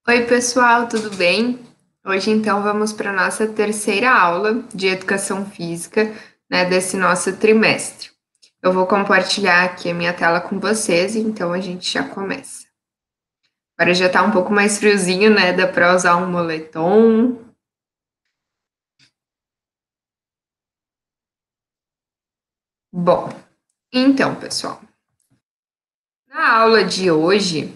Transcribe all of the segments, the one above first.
Oi, pessoal, tudo bem? Hoje, então, vamos para a nossa terceira aula de Educação Física, né, desse nosso trimestre. Eu vou compartilhar aqui a minha tela com vocês, então a gente já começa. Agora já está um pouco mais friozinho, né? Dá para usar um moletom. Bom, então, pessoal, na aula de hoje,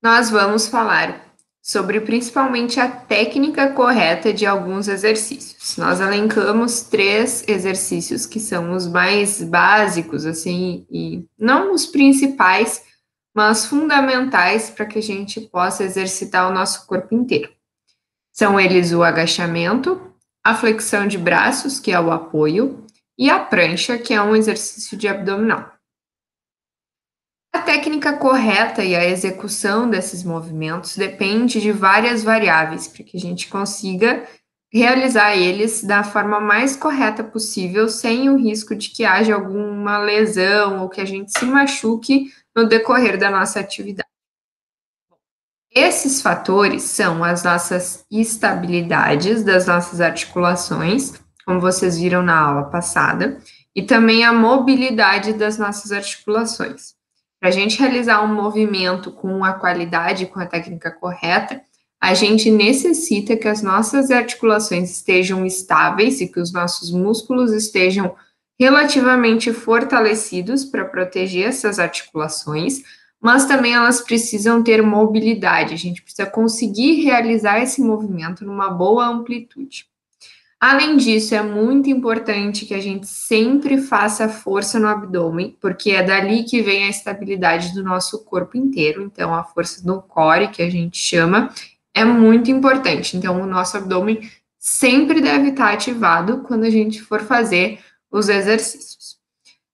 nós vamos falar sobre principalmente a técnica correta de alguns exercícios. Nós elencamos 3 exercícios que são os mais básicos, assim, e não os principais, mas fundamentais para que a gente possa exercitar o nosso corpo inteiro. São eles o agachamento, a flexão de braços, que é o apoio, e a prancha, que é um exercício de abdominal. A técnica correta e a execução desses movimentos depende de várias variáveis para que a gente consiga realizar eles da forma mais correta possível, sem o risco de que haja alguma lesão ou que a gente se machuque no decorrer da nossa atividade. Esses fatores são as nossas estabilidades das nossas articulações, como vocês viram na aula passada, e também a mobilidade das nossas articulações. Para a gente realizar um movimento com a qualidade, com a técnica correta, a gente necessita que as nossas articulações estejam estáveis e que os nossos músculos estejam relativamente fortalecidos para proteger essas articulações, mas também elas precisam ter mobilidade, a gente precisa conseguir realizar esse movimento numa boa amplitude. Além disso, é muito importante que a gente sempre faça força no abdômen, porque é dali que vem a estabilidade do nosso corpo inteiro. Então, a força do core, que a gente chama, é muito importante. Então, o nosso abdômen sempre deve estar ativado quando a gente for fazer os exercícios.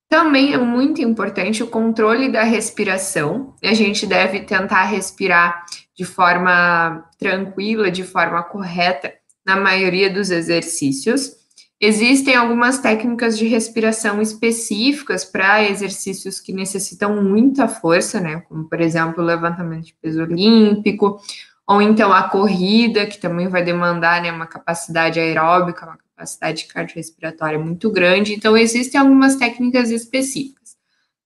Também é muito importante o controle da respiração. A gente deve tentar respirar de forma tranquila, de forma correta, na maioria dos exercícios. Existem algumas técnicas de respiração específicas para exercícios que necessitam muita força, né? Como, por exemplo, o levantamento de peso olímpico, ou então a corrida, que também vai demandar, né, uma capacidade aeróbica, uma capacidade cardiorrespiratória muito grande. Então, existem algumas técnicas específicas,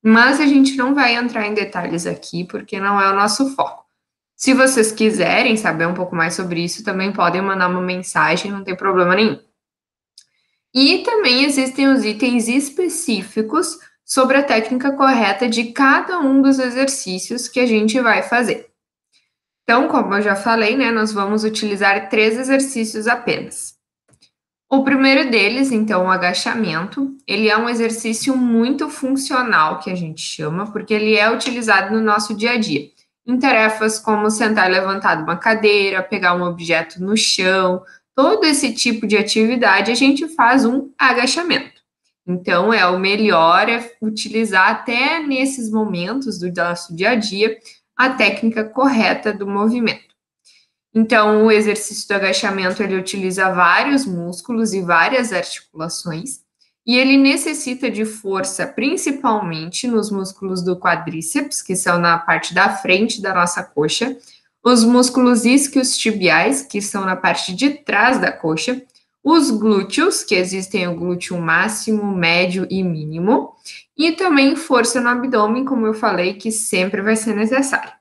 mas a gente não vai entrar em detalhes aqui, porque não é o nosso foco. Se vocês quiserem saber um pouco mais sobre isso, também podem mandar uma mensagem, não tem problema nenhum. E também existem os itens específicos sobre a técnica correta de cada um dos exercícios que a gente vai fazer. Então, como eu já falei, né, nós vamos utilizar 3 exercícios apenas. O primeiro deles, então, o agachamento, ele é um exercício muito funcional, que a gente chama, porque ele é utilizado no nosso dia a dia, em tarefas como sentar e levantar de uma cadeira, pegar um objeto no chão, todo esse tipo de atividade a gente faz um agachamento. Então, é o melhor é utilizar até nesses momentos do nosso dia a dia a técnica correta do movimento. Então, o exercício do agachamento, ele utiliza vários músculos e várias articulações, e ele necessita de força principalmente nos músculos do quadríceps, que são na parte da frente da nossa coxa, os músculos isquiotibiais, que são na parte de trás da coxa, os glúteos, que existem o glúteo máximo, médio e mínimo, e também força no abdômen, como eu falei, que sempre vai ser necessário.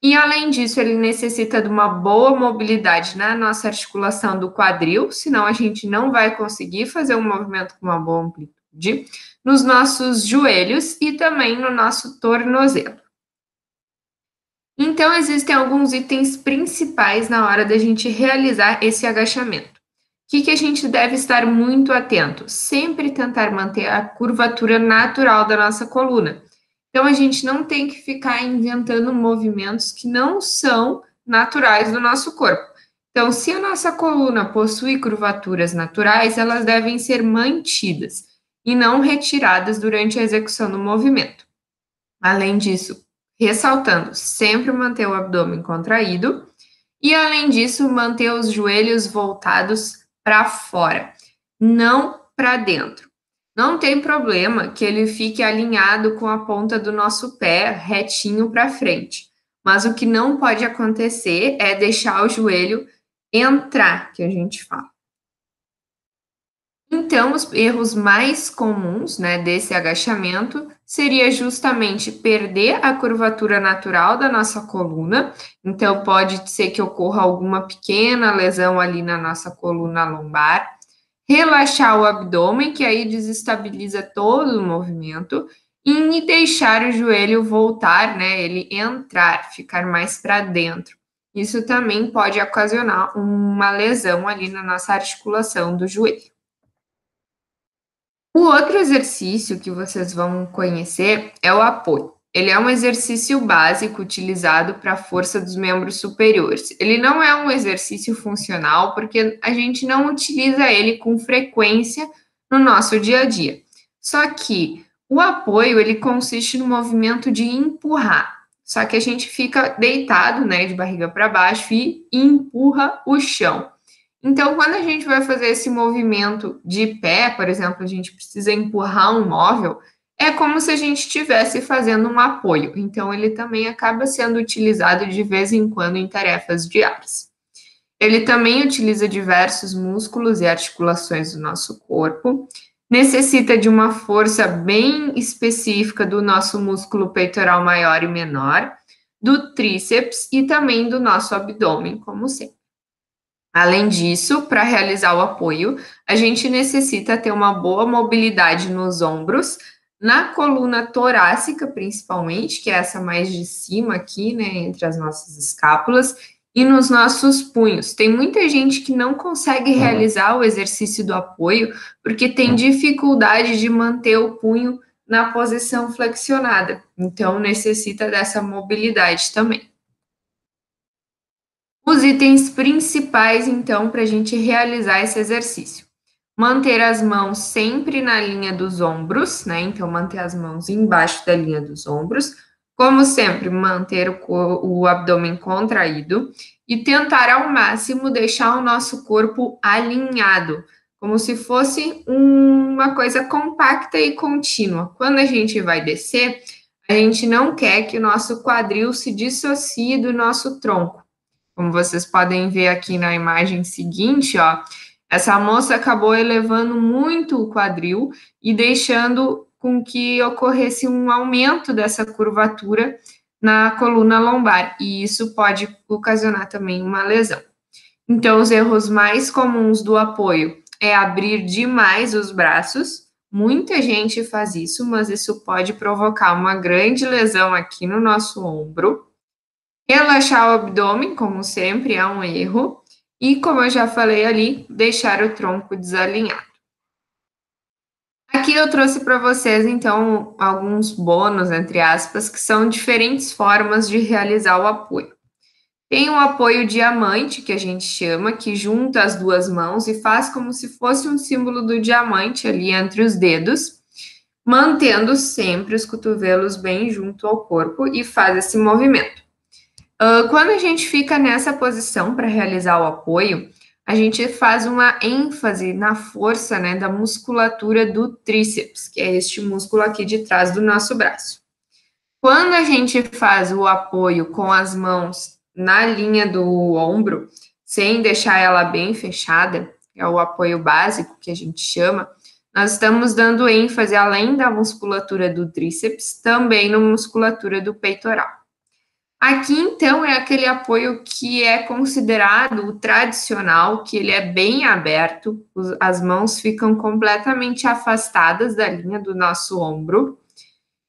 E além disso, ele necessita de uma boa mobilidade na nossa articulação do quadril, senão a gente não vai conseguir fazer um movimento com uma boa amplitude, nos nossos joelhos e também no nosso tornozelo. Então, existem alguns itens principais na hora da gente realizar esse agachamento. O que a gente deve estar muito atento? Sempre tentar manter a curvatura natural da nossa coluna. Então, a gente não tem que ficar inventando movimentos que não são naturais do nosso corpo. Então, se a nossa coluna possui curvaturas naturais, elas devem ser mantidas e não retiradas durante a execução do movimento. Além disso, ressaltando, sempre manter o abdômen contraído e, além disso, manter os joelhos voltados para fora, não para dentro. Não tem problema que ele fique alinhado com a ponta do nosso pé retinho para frente, mas o que não pode acontecer é deixar o joelho entrar, que a gente fala. Então, os erros mais comuns, né, desse agachamento seria justamente perder a curvatura natural da nossa coluna. Então, pode ser que ocorra alguma pequena lesão ali na nossa coluna lombar. Relaxar o abdômen, que aí desestabiliza todo o movimento. E deixar o joelho voltar, né, ele entrar, ficar mais para dentro. Isso também pode ocasionar uma lesão ali na nossa articulação do joelho. O outro exercício que vocês vão conhecer é o apoio. Ele é um exercício básico utilizado para a força dos membros superiores. Ele não é um exercício funcional porque a gente não utiliza ele com frequência no nosso dia a dia. Só que o apoio, ele consiste no movimento de empurrar. Só que a gente fica deitado, né, de barriga para baixo e empurra o chão. Então, quando a gente vai fazer esse movimento de pé, por exemplo, a gente precisa empurrar um móvel, é como se a gente estivesse fazendo um apoio. Então, ele também acaba sendo utilizado de vez em quando em tarefas diárias. Ele também utiliza diversos músculos e articulações do nosso corpo, necessita de uma força bem específica do nosso músculo peitoral maior e menor, do tríceps e também do nosso abdômen, como sempre. Além disso, para realizar o apoio, a gente necessita ter uma boa mobilidade nos ombros, na coluna torácica, principalmente, que é essa mais de cima aqui, né, entre as nossas escápulas, e nos nossos punhos. Tem muita gente que não consegue realizar o exercício do apoio porque tem dificuldade de manter o punho na posição flexionada. Então, necessita dessa mobilidade também. Os itens principais, então, para a gente realizar esse exercício. Manter as mãos sempre na linha dos ombros, né? Então, manter as mãos embaixo da linha dos ombros. Como sempre, manter o abdômen contraído e tentar ao máximo deixar o nosso corpo alinhado, como se fosse uma coisa compacta e contínua. Quando a gente vai descer, a gente não quer que o nosso quadril se dissocie do nosso tronco. Como vocês podem ver aqui na imagem seguinte, ó, essa moça acabou elevando muito o quadril e deixando com que ocorresse um aumento dessa curvatura na coluna lombar, e isso pode ocasionar também uma lesão. Então, os erros mais comuns do apoio é abrir demais os braços. Muita gente faz isso, mas isso pode provocar uma grande lesão aqui no nosso ombro. Relaxar o abdômen, como sempre, é um erro. E, como eu já falei ali, deixar o tronco desalinhado. Aqui eu trouxe para vocês, então, alguns bônus, entre aspas, que são diferentes formas de realizar o apoio. Tem o apoio diamante, que a gente chama, que junta as duas mãos e faz como se fosse um símbolo do diamante ali entre os dedos, mantendo sempre os cotovelos bem junto ao corpo e faz esse movimento. Quando a gente fica nessa posição para realizar o apoio, a gente faz uma ênfase na força, né, da musculatura do tríceps, que é este músculo aqui de trás do nosso braço. Quando a gente faz o apoio com as mãos na linha do ombro, sem deixar ela bem fechada, é o apoio básico que a gente chama, nós estamos dando ênfase, além da musculatura do tríceps, também na musculatura do peitoral. Aqui, então, é aquele apoio que é considerado o tradicional, que ele é bem aberto, as mãos ficam completamente afastadas da linha do nosso ombro,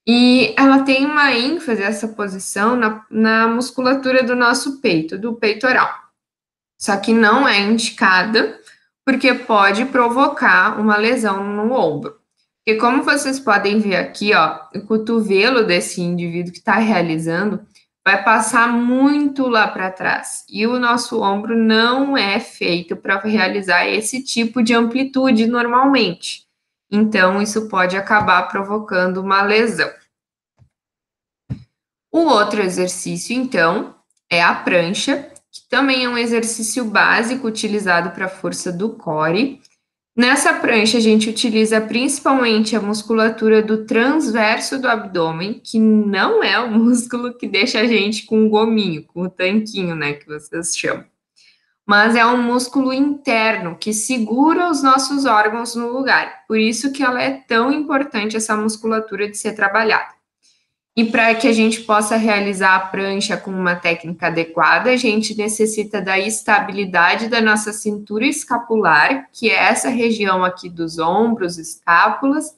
e ela tem uma ênfase, essa posição, na musculatura do nosso peito, do peitoral. Só que não é indicada, porque pode provocar uma lesão no ombro. Porque como vocês podem ver aqui, ó, o cotovelo desse indivíduo que está realizando vai passar muito lá para trás. E o nosso ombro não é feito para realizar esse tipo de amplitude normalmente. Então, isso pode acabar provocando uma lesão. O outro exercício, então, é a prancha, que também é um exercício básico utilizado para a força do core. Nessa prancha, a gente utiliza principalmente a musculatura do transverso do abdômen, que não é o músculo que deixa a gente com o gominho, com o tanquinho, né, que vocês chamam. Mas é um músculo interno que segura os nossos órgãos no lugar. Por isso que ela é tão importante, essa musculatura de ser trabalhada. E para que a gente possa realizar a prancha com uma técnica adequada, a gente necessita da estabilidade da nossa cintura escapular, que é essa região aqui dos ombros, escápulas,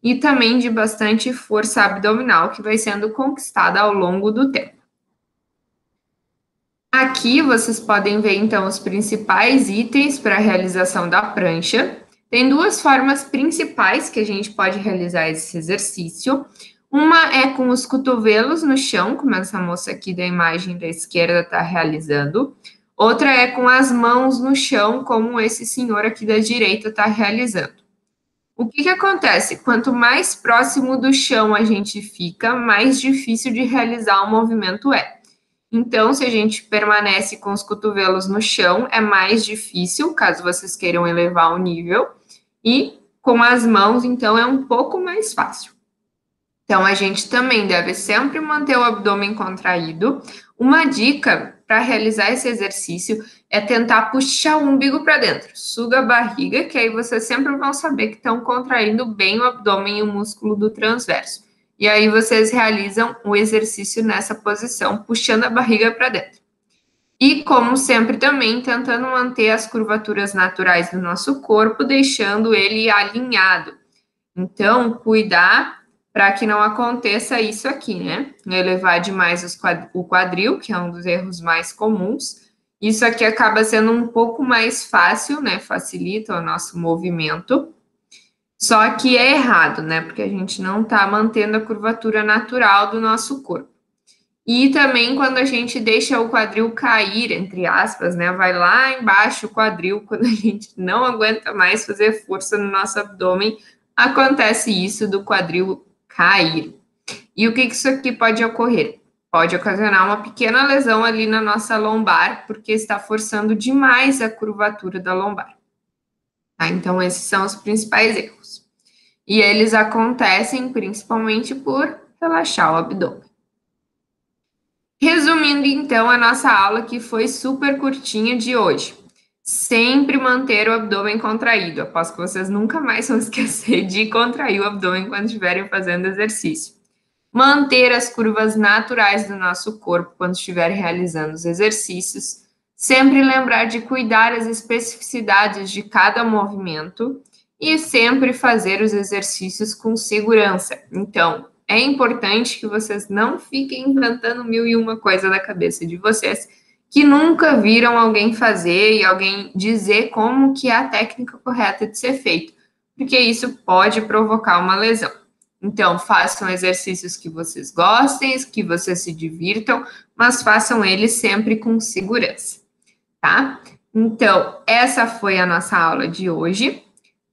e também de bastante força abdominal, que vai sendo conquistada ao longo do tempo. Aqui vocês podem ver, então, os principais itens para a realização da prancha. Tem duas formas principais que a gente pode realizar esse exercício. Uma é com os cotovelos no chão, como essa moça aqui da imagem da esquerda está realizando. Outra é com as mãos no chão, como esse senhor aqui da direita está realizando. O que acontece? Quanto mais próximo do chão a gente fica, mais difícil de realizar o movimento é. Então, se a gente permanece com os cotovelos no chão, é mais difícil, caso vocês queiram elevar o nível. E com as mãos, então, é um pouco mais fácil. Então, a gente também deve sempre manter o abdômen contraído. Uma dica para realizar esse exercício é tentar puxar o umbigo para dentro. Suga a barriga, que aí vocês sempre vão saber que estão contraindo bem o abdômen e o músculo do transverso. E aí vocês realizam o exercício nessa posição, puxando a barriga para dentro. E, como sempre, também tentando manter as curvaturas naturais do nosso corpo, deixando ele alinhado. Então, cuidar para que não aconteça isso aqui, né? Elevar demais o quadril, que é um dos erros mais comuns. Isso aqui acaba sendo um pouco mais fácil, né? Facilita o nosso movimento. Só que é errado, né? Porque a gente não está mantendo a curvatura natural do nosso corpo. E também quando a gente deixa o quadril cair, entre aspas, né? Vai lá embaixo o quadril, quando a gente não aguenta mais fazer força no nosso abdômen, acontece isso do quadril cair. E o que isso aqui pode ocorrer? Pode ocasionar uma pequena lesão ali na nossa lombar, porque está forçando demais a curvatura da lombar. Tá? Então, esses são os principais erros. E eles acontecem principalmente por relaxar o abdômen. Resumindo, então, a nossa aula que foi super curtinha de hoje. Sempre manter o abdômen contraído. Aposto que vocês nunca mais vão esquecer de contrair o abdômen quando estiverem fazendo exercício. Manter as curvas naturais do nosso corpo quando estiver realizando os exercícios. Sempre lembrar de cuidar as especificidades de cada movimento e sempre fazer os exercícios com segurança. Então, é importante que vocês não fiquem inventando mil e uma coisa da cabeça de vocês que nunca viram alguém fazer e alguém dizer como que é a técnica correta de ser feito, porque isso pode provocar uma lesão. Então, façam exercícios que vocês gostem, que vocês se divirtam, mas façam eles sempre com segurança, tá? Então, essa foi a nossa aula de hoje.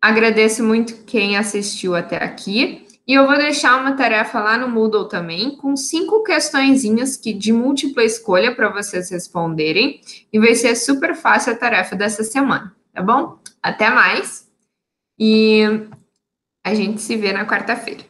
Agradeço muito quem assistiu até aqui. E eu vou deixar uma tarefa lá no Moodle também, com 5 questõezinhas de múltipla escolha para vocês responderem. E vai ser super fácil a tarefa dessa semana, tá bom? Até mais. E a gente se vê na quarta-feira.